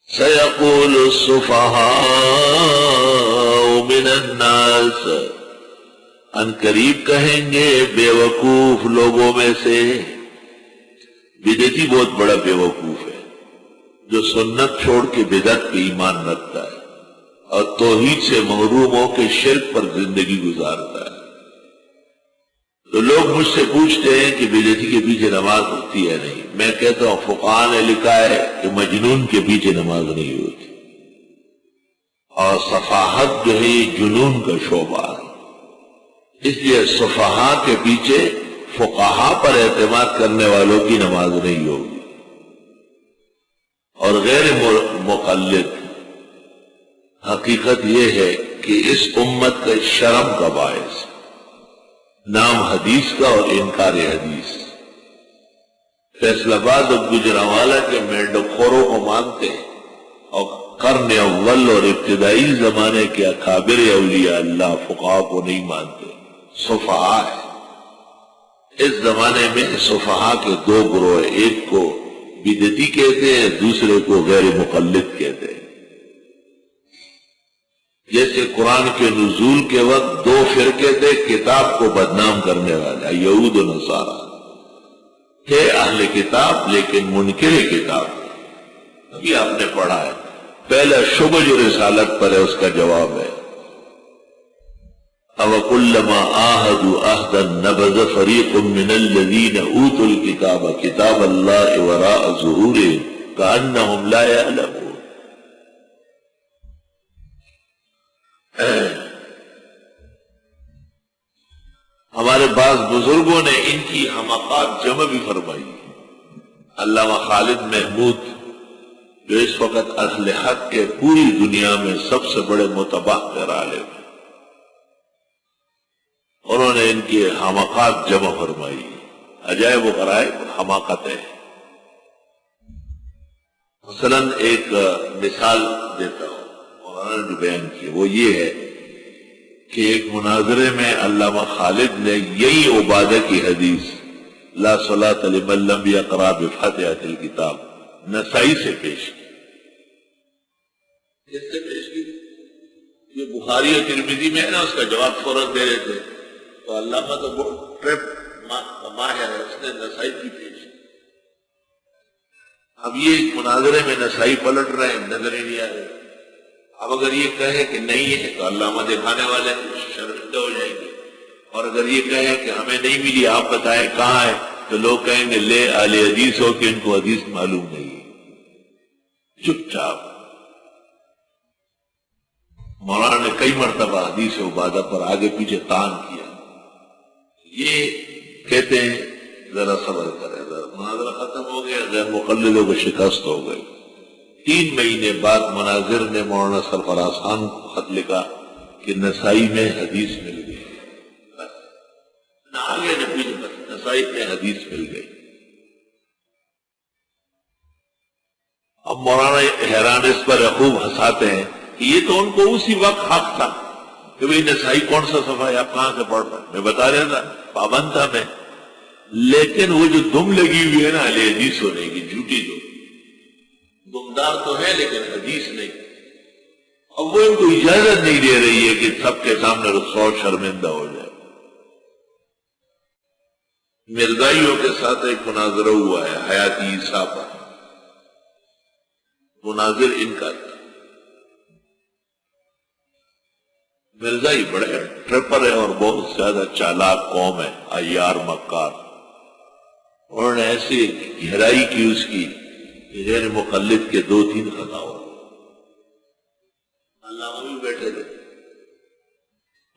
سَيَقُولُ السُّفَهَاءُ مِنَ النَّاسِ، ان قریب کہیں گے بے وقوف لوگوں میں سے. بدعتی بہت بڑا بے وقوف ہے جو سنت چھوڑ کے بدعت پہ ایمان رکھتا ہے اور توحید سے محروم ہو کے شرک پر زندگی گزارتا ہے. تو لوگ مجھ سے پوچھتے ہیں کہ بدعتی کے پیچھے نماز ہوتی ہے نہیں. میں کہتا ہوں فقہاء نے لکھا ہے کہ مجنون کے پیچھے نماز نہیں ہوتی، اور صفاحت جو ہے یہ جنون کا شعبہ ہے. اس لیے صفحاء کے پیچھے فقہاء پر اعتماد کرنے والوں کی نماز نہیں ہوگی. اور غیر مقلد حقیقت یہ ہے کہ اس امت کا شرم کا باعث نام حدیث کا اور انکار حدیث. فیصل آباد اور گجرانوالہ کے مینڈوخوروں کو مانتے ہیں اور قرن اول اور ابتدائی زمانے کے اکابر اولیاء اللہ فقہاء کو نہیں مانتے. صفحاء ہے. اس زمانے میں صفحاء کے دو گروہ ہیں، ایک کو بدعتی کہتے ہیں، دوسرے کو غیر مقلد کہتے ہیں. جیسے قرآن کے نزول کے وقت دو فرقے تھے کتاب کو بدنام کرنے والے، یہود و نصارہ تھے، اہل کتاب لیکن منکر کتاب. ابھی آپ نے پڑھا ہے پہلا شبہ جو رسالت پر ہے اس کا جواب ہے أَوَكُلَّمَا عَاهَدُوا عَهْدًا نَبَذَ فَرِيقٌ مِّنَ الَّذِينَ أُوتُوا الْكِتَابَ كِتَابَ اللَّهِ وَرَاءَ ظُهُورِهِمْ كَأَنَّهُمْ لَا يَعْلَمُونَ. ہمارے بعض بزرگوں نے ان کی حماقات جمع بھی فرمائی. علامہ خالد محمود جو اس وقت اہل حق کے پوری دنیا میں سب سے بڑے متبحر عالم ہیں، انہوں نے ان کی حماقات جمع فرمائی. عجائب و غرائب حماقتیں. مثلا ایک مثال دیتا ہوں مولانا نے جو بیان کی وہ یہ ہے کہ ایک مناظرے میں علامہ خالد نے یہی عبادہ کی حدیث لا صلاۃ لمن لم یقرأ بفاتحۃ الکتاب نسائی سے پیش کی. کس سے پیش کی؟ یہ بخاری اور ترمذی میں ہے نا، اس کا جواب فوراً دے رہے تھے. تو علامہ تو بہت ٹرپ ماہر ہے، اس نے نسائی کی پیش. اب یہ ایک مناظرے میں نسائی پلٹ رہے ہیں، نظر ہی نہیں آ رہے. اب اگر یہ کہے کہ نہیں ہے تو علامہ دکھانے والے شرمندہ ہو جائیں گے، اور اگر یہ کہے کہ ہمیں نہیں ملی آپ بتائیں کہاں ہے تو لوگ کہیں گے لے اہل حدیث ہو کہ ان کو حدیث معلوم نہیں ہے. چپ چاپ. مولانا نے کئی مرتبہ حدیث عبادہ پر آگے پیچھے تان کیا. یہ کہتے ہیں ذرا صبر کرے، مناظرہ ختم ہو گیا، غیر مقلدوں کو شکست ہو گئی. 3 مہینے بعد مناظر نے مولانا سرفراز خان کو خط لکھا کہ نسائی میں حدیث مل گئی. بس نہ آگے نہ پیچھے، بس نسائی میں حدیث مل گئی. اب مولانا حیران اس پر خوب ہنساتے ہیں کہ یہ تو ان کو اسی وقت حق تھا کہ بھئی نسائی کون سا صفحہ ہے، آپ کہاں سے پڑھ پائے. میں بتا رہا تھا پابند تھا میں، لیکن وہ جو دم لگی ہوئی ہے نا اہل حدیث ہونے کی، جھوٹی دمدار تو ہے لیکن حدیث نہیں. اب وہ ان کو اجازت نہیں دے رہی ہے کہ سب کے سامنے رسوا شرمندہ ہو جائے. مرزائیوں کے ساتھ ایک مناظرہ ہوا ہے حیات عیسیٰ پر. مناظر ان کا تھا. مرزائی بڑے ٹرپر ہے اور بہت زیادہ چالاک قوم ہے، عیار مکار. انہوں نے ایسی گہرائی کی اس کی غیر مقلد کے 2-3 خطا ہو. علامہ بھی بیٹھے تھے،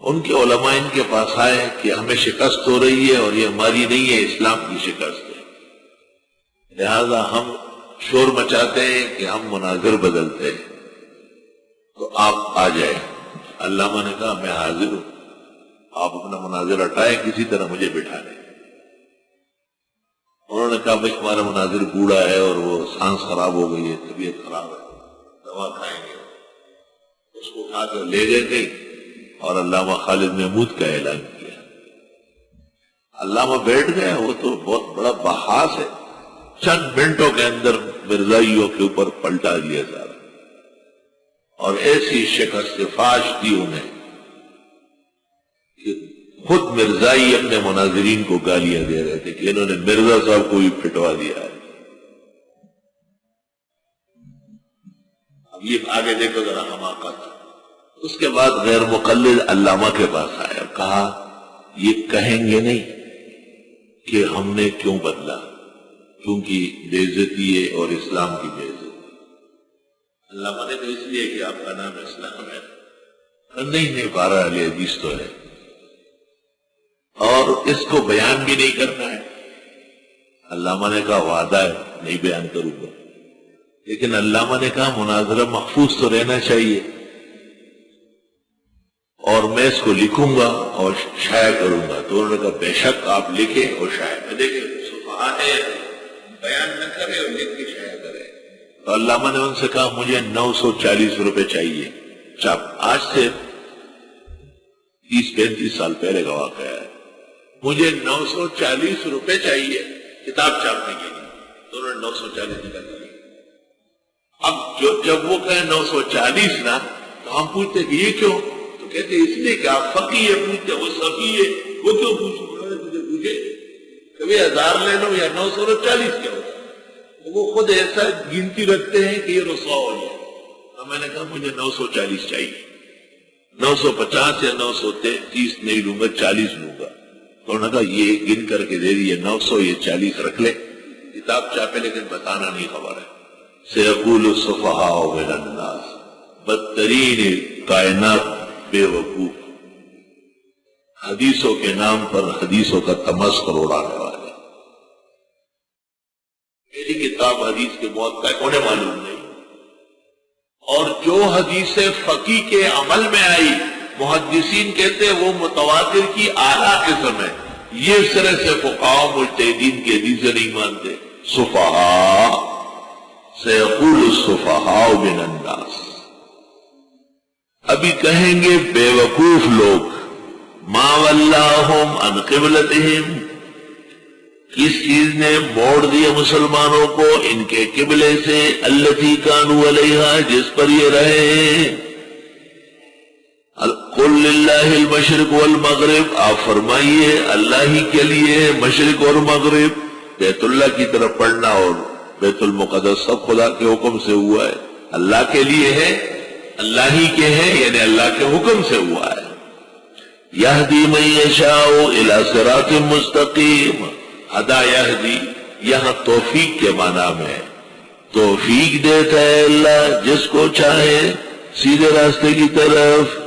ان کے علماء ان کے پاس آئے کہ ہمیں شکست ہو رہی ہے اور یہ ہماری نہیں ہے، اسلام کی شکست ہے، لہذا ہم شور مچاتے ہیں کہ ہم مناظر بدلتے ہیں، تو آپ آ جائیں. علامہ نے کہا میں حاضر ہوں، آپ اپنا مناظر ہٹائیں، کسی طرح مجھے بٹھا لیں. انہوں نے کہا بھائی ہمارا مناظر بوڑھا ہے اور وہ سانس خراب ہو گئی ہے، طبیعت خراب ہے، دوا کھائیں گے. اس کو اٹھا کر لے گئے تھے اور علامہ خالد محمود کا اعلان کیا. علامہ بیٹھ گئے. وہ تو بہت بڑا بحاث ہے، چند منٹوں کے اندر مرزائیوں کے اوپر پلٹا دیا سارا. اور ایسی شکست فاش دی انہیں کہ خود مرزائی اپنے مناظرین کو گالیاں دے رہے تھے کہ انہوں نے مرزا صاحب کو بھی پھٹوا دیا ہے. اب یہ آگے دیکھو ذرا حماقت. اس کے بعد غیر مقلد علامہ کے پاس آیا اور کہا یہ کہیں گے نہیں کہ ہم نے کیوں بدلا، کیونکہ بے عزتی ہے اور اسلام کی بے عزتی. علامہ نے تو اس لیے کہ آپ کا نام اسلام ہے. نہیں 12 اہل حدیث تو ہے اور اس کو بیان بھی نہیں کرنا ہے. علامہ نے کہا وعدہ ہے نہیں بیان کروں گا. لیکن علامہ نے کہا مناظرہ محفوظ تو رہنا چاہیے اور میں اس کو لکھوں گا اور شائع کروں گا. تو انہوں نے کہا بے شک آپ لکھیں اور شائع کریں. دیکھیں صفحہ ہے بیان نہ کرے اور لکھ کے شائع کرے. تو علامہ نے ان سے کہا مجھے 940 روپے چاہیے چاپ. آج سے 30-35 سال پہلے کا واقعہ ہے. مجھے 940 روپے چاہیے کتاب چھاپنے کے لیے. تو انہوں نے 940 نکال دیا. اب جب وہ کہیں 940 نا تو ہم پوچھتے کہ یہ کیوں؟ تو کہتے اس لیے کہ آپ فقیہ ہے. پوچھتے وہ صفی ہے وہ کیوں پوچھو؟ انہوں نے تجھے پوچھے کبھی 1000 لے لو یا 940 کیا ہوتا ہے. وہ خود ایسا گنتی رکھتے ہیں کہ یہ رسوا ہو جائے. تو میں نے کہا مجھے 940 چاہیے. 950 یا 930 نہیں لوں گا 40 لوں گا. تو انہوں نے کہا یہ گن کر کے دے دیے 900 یہ 40 رکھ لے. کتاب چھاپے لیکن بتانا نہیں خبر ہے. سیقول السفہاء من الناس بدترین کائنات بے وقوف حدیثوں کے نام پر حدیثوں کا تمسخر اڑانے والے. میری کتاب حدیث کے موت کا انہیں معلوم نہیں. اور جو حدیث فقی کے عمل میں آئی محدثین کہتے وہ متواتر کی اعلیٰ قسم ہے. یہ سرے سے فقہاء مجتہدین کی حدیثیں نہیں مانتے. سفہاء سیقول السفہاء من الناس. ابھی کہیں گے بے وقوف لوگ ما ولاہم عن قبلتہم کس چیز نے موڑ دیا مسلمانوں کو ان کے قبلے سے التی کانوا علیہا جس پر یہ رہے. قل للہ المشرق والمغرب آپ فرمائیے اللہ ہی کے لیے مشرق اور مغرب. بیت اللہ کی طرف پڑھنا اور بیت المقدس سب خدا کے حکم سے ہوا ہے. اللہ کے لیے ہے اللہ ہی کے ہیں یعنی اللہ کے حکم سے ہوا ہے. یہدی من یشاء الی صراط مستقیم. ہدا یہدی یہاں توفیق کے معنی میں توفیق دیتا ہے اللہ جس کو چاہے سیدھے راستے کی طرف.